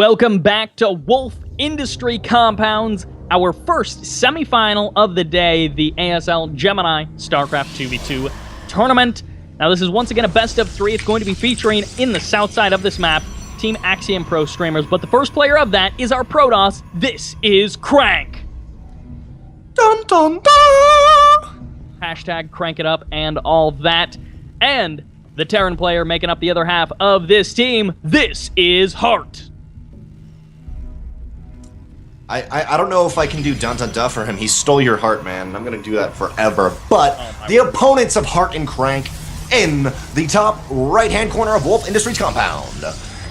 Welcome back to Wolf Industry Compounds, our first semifinal of the day, the ASL Gemini StarCraft 2v2 tournament. Now this is once again a best of 3. It's going to be featuring in the south side of this map, Team Axiom Pro streamers, but the first player of that is our Protoss. This is CranK. Dun dun dun! Hashtag crank it up and all that. And the Terran player making up the other half of this team, this is Heart. I don't know if I can do dun dun dun for him. He stole your heart, man. I'm gonna do that forever. But the opponents of Heart and CranK in the top right-hand corner of Wolf Industries compound.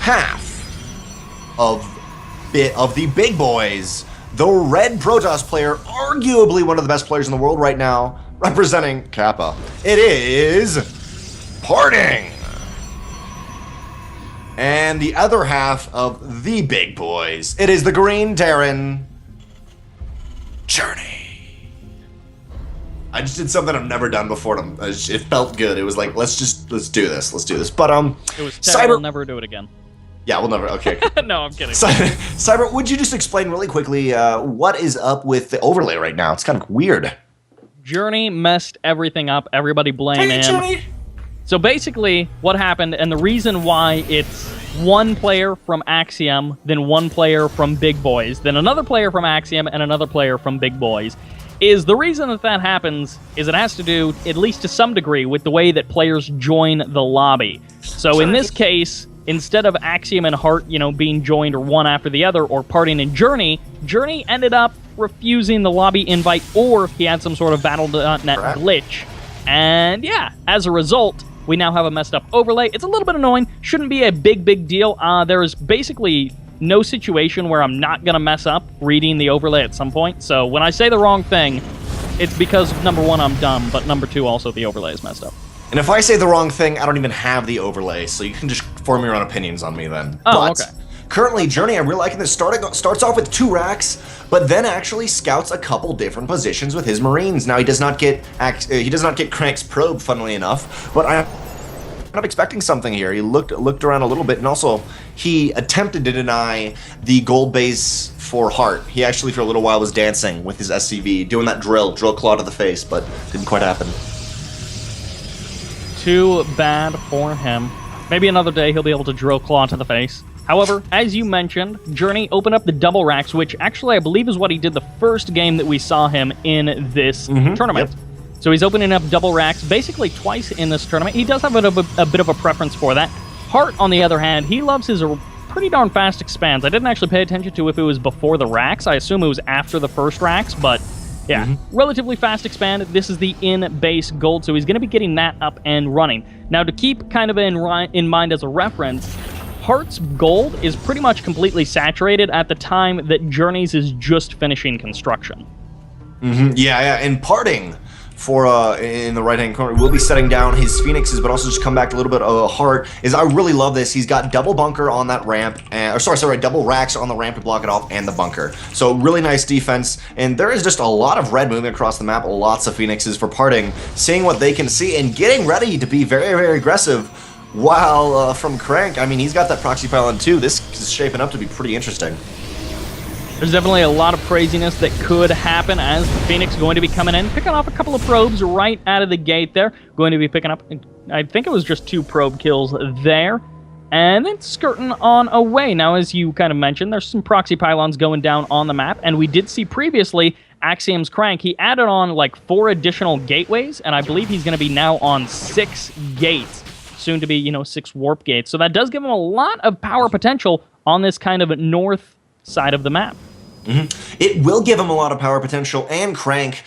Half of the big boys. The red Protoss player, arguably one of the best players in the world right now, representing Kappa. It is PartinG. And the other half of the big boys, it is the green Terran, Journey. I just did something I've never done before. It felt good. It was like, let's do this. But it was terrible. We'll never do it again. Yeah, we'll never. Okay. No, I'm kidding. Cyber, would you just explain really quickly what is up with the overlay right now? It's kind of weird. Journey messed everything up. Everybody blame him. Journey. So basically, what happened, and the reason why it's one player from Axiom, then one player from Big Boys, then another player from Axiom, and another player from Big Boys, is the reason that happens is it has to do, at least to some degree, with the way that players join the lobby. So in this case, instead of Axiom and Heart, being joined one after the other, or PartinG and Journey ended up refusing the lobby invite, or he had some sort of Battle.net glitch. And yeah, as a result, we now have a messed up overlay. It's a little bit annoying. Shouldn't be a big deal. There's basically no situation where I'm not going to mess up reading the overlay at some point. So when I say the wrong thing, it's because, number one, I'm dumb, but number two, also the overlay is messed up. And if I say the wrong thing, I don't even have the overlay, so you can just form your own opinions on me then. Oh, okay. Currently, Journey, I'm really liking this. Starts off with 2 racks, but then actually scouts a couple different positions with his Marines. Now he does not get CranK's probe, funnily enough, but I'm not expecting something here. He looked around a little bit, and also he attempted to deny the gold base for Heart. He actually for a little while was dancing with his SCV, doing that drill claw to the face, but didn't quite happen. Too bad for him. Maybe another day he'll be able to drill claw to the face. However, as you mentioned, Journey opened up the double racks, which actually I believe is what he did the first game that we saw him in this tournament. Yep. So he's opening up double racks basically twice in this tournament. He does have a bit of a preference for that. Heart, on the other hand, he loves his pretty darn fast expands. I didn't actually pay attention to if it was before the racks. I assume it was after the first racks, but yeah, relatively fast expand. This is the in-base gold, so he's going to be getting that up and running. Now, to keep kind of in mind as a reference, Heart's gold is pretty much completely saturated at the time that Journey's is just finishing construction. Yeah, and PartinG for in the right-hand corner will be setting down his Phoenixes, but also just come back to a little bit of Heart. I really love this. He's got double bunker on that ramp, double racks on the ramp to block it off, and the bunker. So really nice defense, and there is just a lot of red moving across the map, lots of Phoenixes for PartinG, seeing what they can see and getting ready to be very, very aggressive. While from CranK, I mean, he's got that proxy pylon too. This is shaping up to be pretty interesting. There's definitely a lot of craziness that could happen as the Phoenix going to be coming in, picking off a couple of probes right out of the gate there. Going to be picking up, I think it was just 2 probe kills there. And then skirting on away. Now, as you kind of mentioned, there's some proxy pylons going down on the map. And we did see previously Axiom's CranK. He added on like 4 additional gateways. And I believe he's going to be now on 6 gates. Soon to be, 6 warp gates. So that does give him a lot of power potential on this kind of north side of the map. It will give him a lot of power potential, and CranK,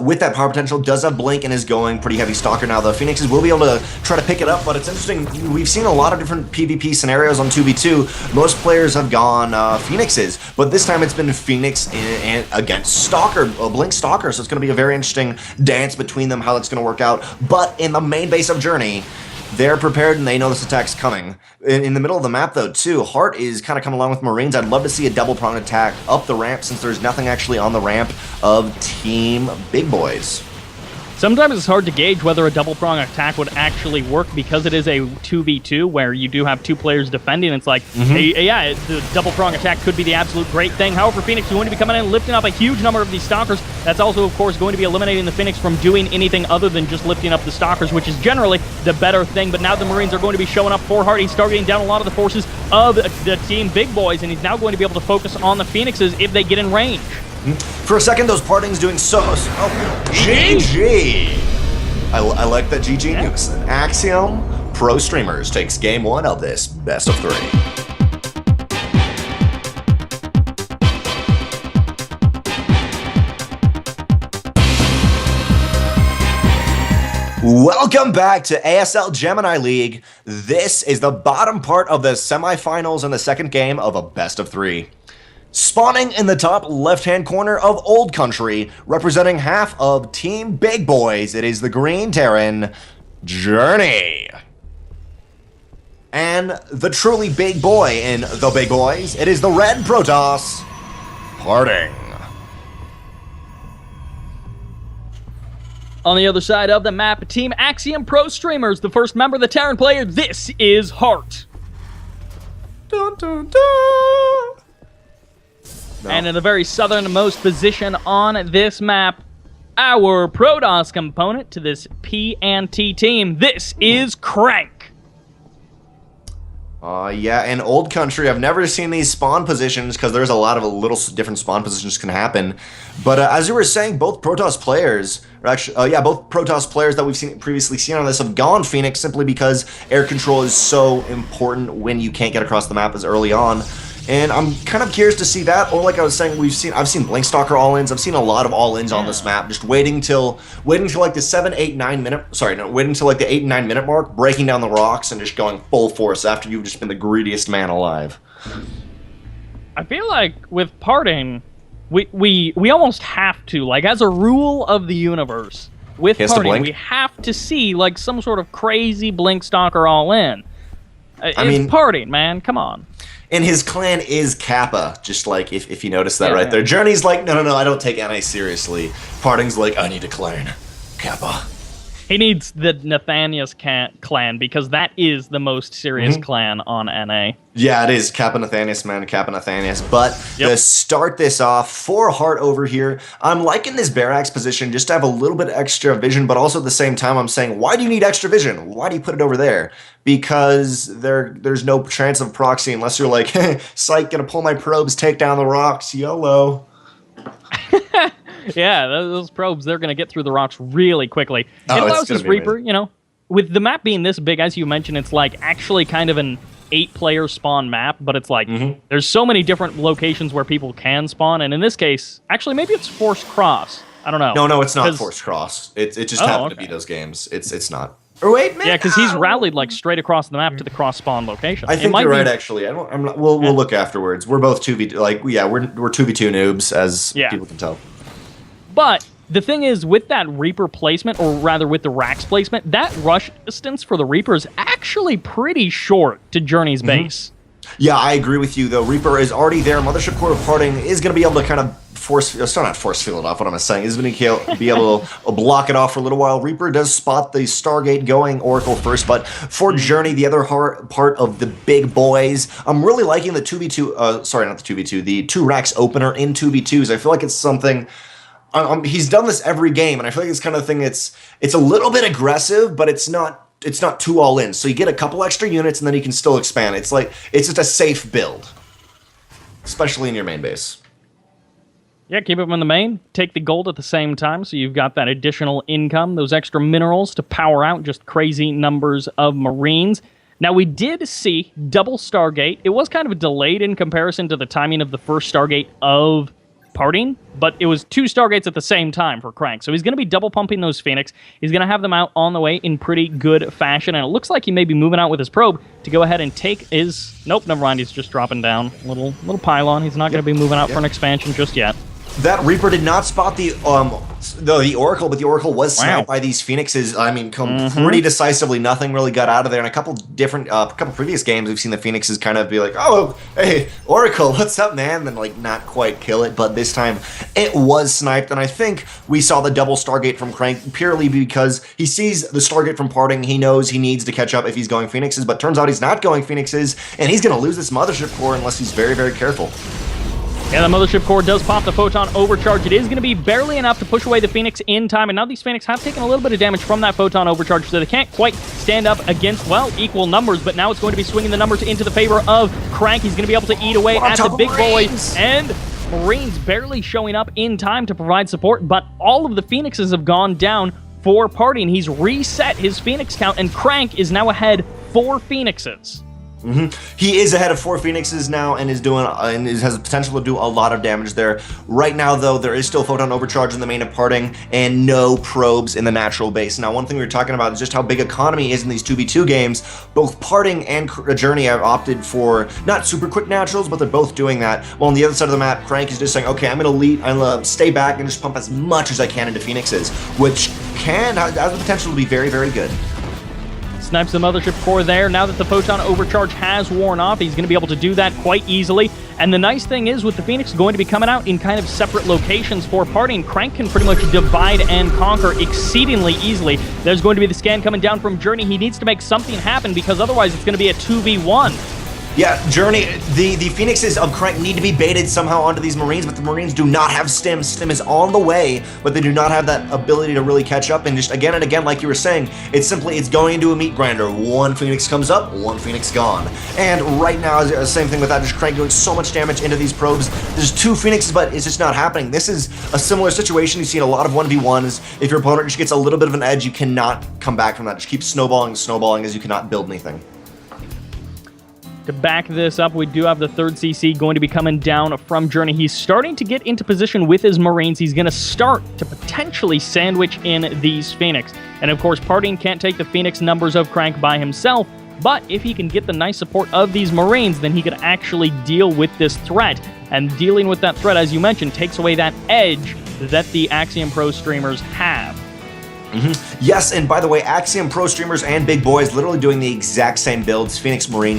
with that power potential, does have Blink and is going pretty heavy stalker now. The Phoenixes will be able to try to pick it up, but it's interesting. We've seen a lot of different PvP scenarios on 2v2. Most players have gone Phoenixes, but this time it's been Phoenix against Stalker, Blink Stalker, so it's going to be a very interesting dance between them, how that's going to work out. But in the main base of Journey, they're prepared and they know this attack's coming. In the middle of the map, though, too, Heart is kind of coming along with Marines. I'd love to see a double-pronged attack up the ramp since there's nothing actually on the ramp of Team Big Boys. Sometimes it's hard to gauge whether a double prong attack would actually work because it is a 2v2 where you do have two players defending. It's like, hey, yeah, the double prong attack could be the absolute great thing. However, Phoenix is going to be coming in and lifting up a huge number of these Stalkers. That's also, of course, going to be eliminating the Phoenix from doing anything other than just lifting up the Stalkers, which is generally the better thing. But now the Marines are going to be showing up for Hart. He's targeting down a lot of the forces of the team Big Boys, and he's now going to be able to focus on the Phoenixes if they get in range. For a second, those PartinG's doing so... Oh, GG! I like that GG news. Axiom Pro Streamers takes game 1 of this best of 3. Welcome back to ASL Gemini League. This is the bottom part of the semifinals in the second game of a best of 3. Spawning in the top left-hand corner of Old Country, representing half of Team Big Boys, it is the Green Terran, Journey. And the truly big boy in the Big Boys, it is the Red Protoss, PartinG. On the other side of the map, Team Axiom Pro Streamers, the first member of the Terran player, this is Hart. Dun, dun, dun. No. And in the very southernmost position on this map, our Protoss component to this P&T team, this is CranK. Yeah, in Old Country, I've never seen these spawn positions because there's a lot of little different spawn positions can happen. But as you were saying, both Protoss players, or actually, both Protoss players that we've previously seen on this have gone Phoenix simply because air control is so important when you can't get across the map as early on. And I'm kind of curious to see that, or like I was saying, I've seen Blink Stalker all-ins. I've seen a lot of all-ins on this map, just waiting till like the 7, 8, 9 minute, waiting till like the 8 and 9 minute mark, breaking down the rocks and just going full force after you've just been the greediest man alive. I feel like with PartinG, we almost have to, like as a rule of the universe, with PartinG, we have to see like some sort of crazy Blink Stalker all-in. I mean, PartinG, man, come on. And his clan is Kappa, just like if you notice that right there. Journey's like, no, I don't take NA seriously. PartinG's like, I need a clan. Kappa. He needs the Nathanias clan because that is the most serious clan on NA. Yeah, it is. Kappa Nathanias, man. Kappa Nathanias. But to start this off, for Hart over here, I'm liking this barracks position just to have a little bit extra vision, but also at the same time, I'm saying, why do you need extra vision? Why do you put it over there? Because there's no chance of proxy unless you're like, hey, psych, gonna pull my probes, take down the rocks, YOLO. Yeah, those probes, they're going to get through the rocks really quickly. It allows this Reaper, you know, with the map being this big, as you mentioned, it's like actually kind of an 8-player spawn map, but it's like there's so many different locations where people can spawn, and in this case, actually maybe it's forced cross. I don't know. No, it's not forced cross. It just happened to be those games. It's not. Or wait, man. Yeah, because he's rallied like straight across the map to the cross spawn location. I think you're right. Actually, I'm not. We'll look afterwards. We're both 2v. Like, yeah, we're 2v2 noobs, as people can tell. But the thing is, with that Reaper placement, or rather with the Rax placement, that rush distance for the Reaper is actually pretty short to Journey's base. Yeah, I agree with you, though. Reaper is already there. Mothership Core of PartinG is going to be able to kind of not force field it off, what am I saying? He's going to be able to block it off for a little while. Reaper does spot the Stargate going Oracle first, but for Journey, the other part of the Big Boys, I'm really liking the 2v2, sorry, not the 2v2, the 2-Rax opener in 2v2s. I feel like it's something... he's done this every game, and I feel like it's kind of thing. It's a little bit aggressive, but it's not too all in. So you get a couple extra units, and then you can still expand. It's just a safe build, especially in your main base. Yeah, keep them in the main. Take the gold at the same time, so you've got that additional income, those extra minerals to power out just crazy numbers of Marines. Now, we did see double Stargate. It was kind of delayed in comparison to the timing of the first Stargate of PartinG, but it was 2 Stargates at the same time for CranK. So he's going to be double pumping those Phoenix. He's going to have them out on the way in pretty good fashion, and it looks like he may be moving out with his probe to go ahead and take his... Nope, never mind. He's just dropping down. Little pylon. He's not going to be moving out for an expansion just yet. That Reaper did not spot the Oracle, but the Oracle was sniped by these Phoenixes. I mean, pretty decisively. Nothing really got out of there. In a couple previous games, we've seen the Phoenixes kind of be like, "Oh, hey, Oracle, what's up, man?" Then like not quite kill it. But this time, it was sniped, and I think we saw the double Stargate from CranK purely because he sees the Stargate from PartinG. He knows he needs to catch up if he's going Phoenixes, but turns out he's not going Phoenixes, and he's going to lose this Mothership Core unless he's very, very careful. Yeah, the Mothership Core does pop the Photon Overcharge. It is going to be barely enough to push away the Phoenix in time, and now these Phoenix have taken a little bit of damage from that Photon Overcharge, so they can't quite stand up against, well, equal numbers, but now it's going to be swinging the numbers into the favor of CranK. He's going to be able to eat away at the big boys, and Marines barely showing up in time to provide support, but all of the Phoenixes have gone down for PartinG. He's reset his Phoenix count, and CranK is now ahead 4 Phoenixes. He is ahead of 4 Phoenixes now and is doing has the potential to do a lot of damage there. Right now, though, there is still Photon Overcharge in the main of PartinG and no probes in the natural base. Now, one thing we were talking about is just how big economy is in these 2v2 games. Both PartinG and Journey have opted for not super quick naturals, but they're both doing that. While on the other side of the map, CranK is just saying, okay, I'm gonna stay back and just pump as much as I can into Phoenixes, which has the potential to be very, very good. Snipes the Mothership Core there. Now that the Photon Overcharge has worn off, he's going to be able to do that quite easily. And the nice thing is, with the Phoenix going to be coming out in kind of separate locations for PartinG, CranK can pretty much divide and conquer exceedingly easily. There's going to be the scan coming down from Journey. He needs to make something happen because otherwise it's going to be a 2v1. Yeah, Journey, the Phoenixes of CranK need to be baited somehow onto these Marines, but the Marines do not have Stim. Stim is on the way, but they do not have that ability to really catch up. And just again and again, like you were saying, it's going into a meat grinder. One Phoenix comes up, one Phoenix gone. And right now, same thing with that, just CranK doing so much damage into these probes. There's 2 Phoenixes, but it's just not happening. This is a similar situation. You see in a lot of 1v1s. If your opponent just gets a little bit of an edge, you cannot come back from that. Just keep snowballing as you cannot build anything. To back this up, we do have the 3rd CC going to be coming down from Journey. He's starting to get into position with his Marines. He's going to start to potentially sandwich in these Phoenix. And of course, PartinG can't take the Phoenix numbers of CranK by himself, but if he can get the nice support of these Marines, then he could actually deal with this threat. And dealing with that threat, as you mentioned, takes away that edge that the Axiom Pro streamers have. Yes, and by the way, Axiom Pro streamers and big boys literally doing the exact same builds, Phoenix Marine,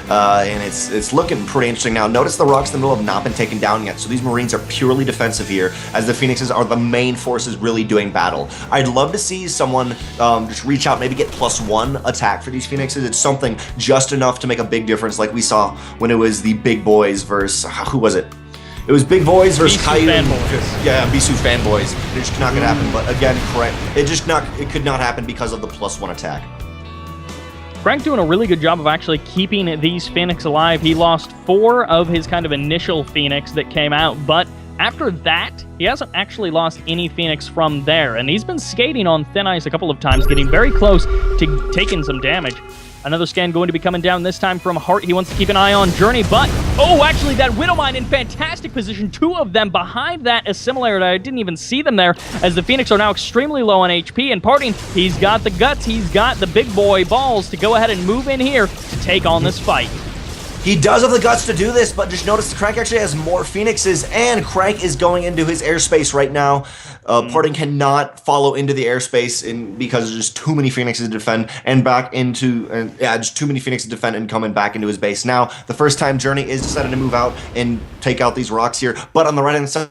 and it's looking pretty interesting now. Notice the rocks in the middle have not been taken down yet, so these Marines are purely defensive here, as the Phoenixes are the main forces really doing battle. I'd love to see someone just reach out, maybe get +1 attack for these Phoenixes. It's something just enough to make a big difference, like we saw when it was the big boys versus, who was it? It was Big Boys versus Caillou. Yeah, Bisu fanboys. It's just not gonna happen. But again, it could not happen because of the +1 attack. CranK doing a really good job of actually keeping these Phoenix alive. He lost 4 of his kind of initial Phoenix that came out, but after that, he hasn't actually lost any Phoenix from there. And he's been skating on thin ice a couple of times, getting very close to taking some damage. Another scan going to be coming down, this time from Heart. He wants to keep an eye on Journey, but... oh, actually, that Widowmine in fantastic position. 2 of them behind that Assimilator. I didn't even see them there, as the Phoenix are now extremely low on HP. And PartinG, he's got the guts, he's got the big boy balls to go ahead and move in here to take on this fight. He does have the guts to do this, but just notice CranK actually has more Phoenixes, and CranK is going into his airspace right now. PartinG cannot follow into the airspace because there's just too many Phoenixes to defend, and just too many Phoenixes to defend and coming back into his base. Now, the first time Journey is decided to move out and take out these rocks here, but on the right-hand side,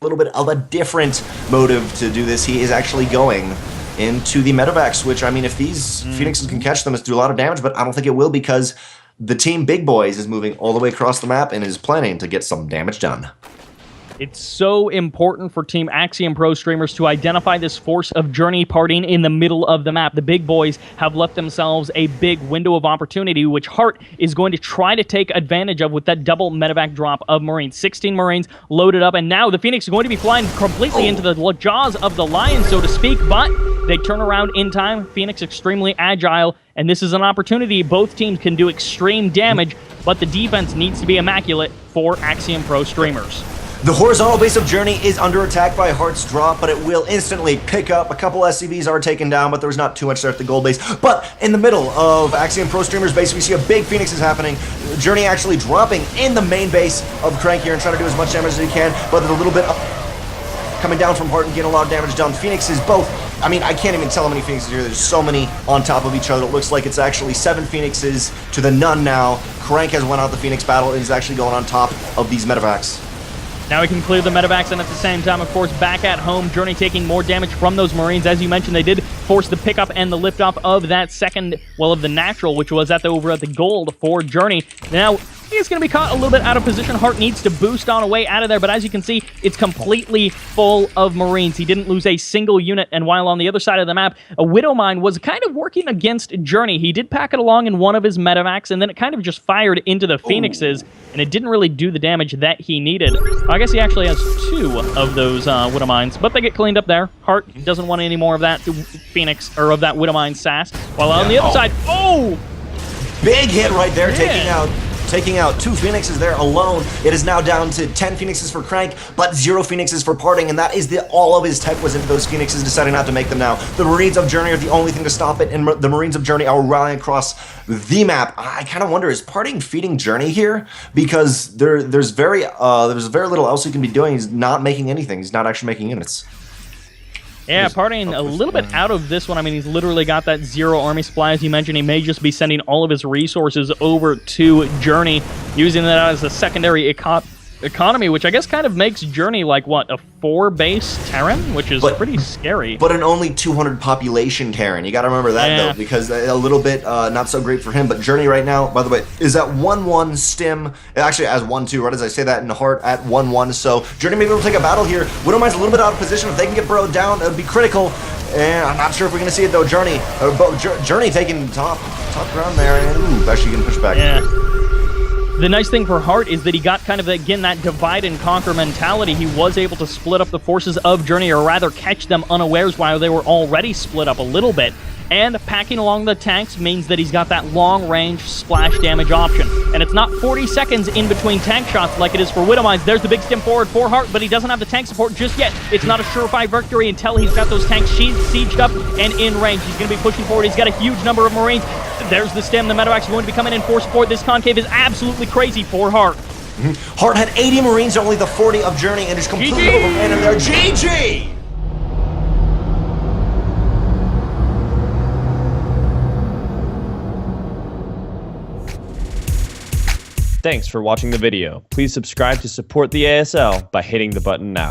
a little bit of a different motive to do this. He is actually going into the medevacs, which, I mean, if these Phoenixes can catch them, it's do a lot of damage, but I don't think it will because the team Big Boys is moving all the way across the map and is planning to get some damage done. It's so important for Team Axiom Pro streamers to identify this force of Journey PartinG in the middle of the map. The Big Boys have left themselves a big window of opportunity, which Heart is going to try to take advantage of with that double medevac drop of Marines. 16 Marines loaded up, and now the Phoenix is going to be flying completely into the jaws of the lion, so to speak, but they turn around in time. Phoenix extremely agile, and this is an opportunity. Both teams can do extreme damage, but the defense needs to be immaculate for Axiom Pro streamers. The horizontal base of Journey is under attack by Heart's Drop, but it will instantly pick up. A couple SCVs are taken down, but there's not too much there at the gold base. But in the middle of Axiom Pro Streamer's base, we see a big Phoenix is happening. Journey actually dropping in the main base of CranK here and trying to do as much damage as he can, but a little bit coming down from Hart and getting a lot of damage done. Phoenixes both, I mean, I can't even tell how many Phoenixes here. There's so many on top of each other. It looks like it's actually 7 Phoenixes to the none now. CranK has won out the Phoenix battle and is actually going on top of these medevacs. Now we can clear the medevacs, and at the same time, of course, back at home, Journey taking more damage from those Marines. As you mentioned, they did force the pickup and the liftoff of that second, well, of the natural, which was over at the gold for Journey. Now, he's going to be caught a little bit out of position. Hart needs to boost on a way out of there, but as you can see, it's completely full of Marines. He didn't lose a single unit, and while on the other side of the map, a Widow Mine was kind of working against Journey. He did pack it along in one of his medevacs, and then it kind of just fired into the Phoenixes, and it didn't really do the damage that he needed. I guess he actually has 2 of those Widow Mines, but they get cleaned up there. Hart doesn't want any more of that Phoenix, or of that Widow Mine sass. While on the other side, big hit right there, taking out 2 Phoenixes there alone. It is now down to 10 Phoenixes for CranK, but 0 Phoenixes for PartinG, and that is all of his tech was into those Phoenixes, deciding not to make them now. The Marines of Journey are the only thing to stop it, and the Marines of Journey are rallying across the map. I kind of wonder, is PartinG feeding Journey here? Because there's very little else he can be doing. He's not making anything. He's not actually making units. Yeah, PartinG a little bit out of this one. I mean, he's literally got that 0 army supply. As you mentioned, he may just be sending all of his resources over to Journey, using that as a secondary economy, which I guess kind of makes Journey like, what, a 4-base Terran? Which is pretty scary. But an only 200 population Terran. You gotta remember that, though, because a little bit not so great for him. But Journey right now, by the way, is at 1-1 stim. It actually has 1-2, right as I say that, in Heart at 1-1. So Journey may be able to take a battle here. Widow Mine's a little bit out of position. If they can get burrowed down, it would be critical. And I'm not sure if we're gonna see it, though. Journey taking top ground there, and actually gonna push back. Yeah. The nice thing for Hart is that he got kind of, again, that divide and conquer mentality. He was able to split up the forces of Journey, or rather catch them unawares while they were already split up a little bit. And packing along the tanks means that he's got that long-range splash damage option. And it's not 40 seconds in between tank shots like it is for Widow Mines. There's the big stim forward for Hart, but he doesn't have the tank support just yet. It's not a surefire victory until he's got those tanks sieged up and in range. He's going to be pushing forward. He's got a huge number of Marines. There's the stim. The medevac's going to be coming in for support. This concave is absolutely crazy for Hart. Hart had 80 Marines, only the 40 of Journey, and is completely overran in there. GG! Thanks for watching the video. Please subscribe to support the ASL by hitting the button now.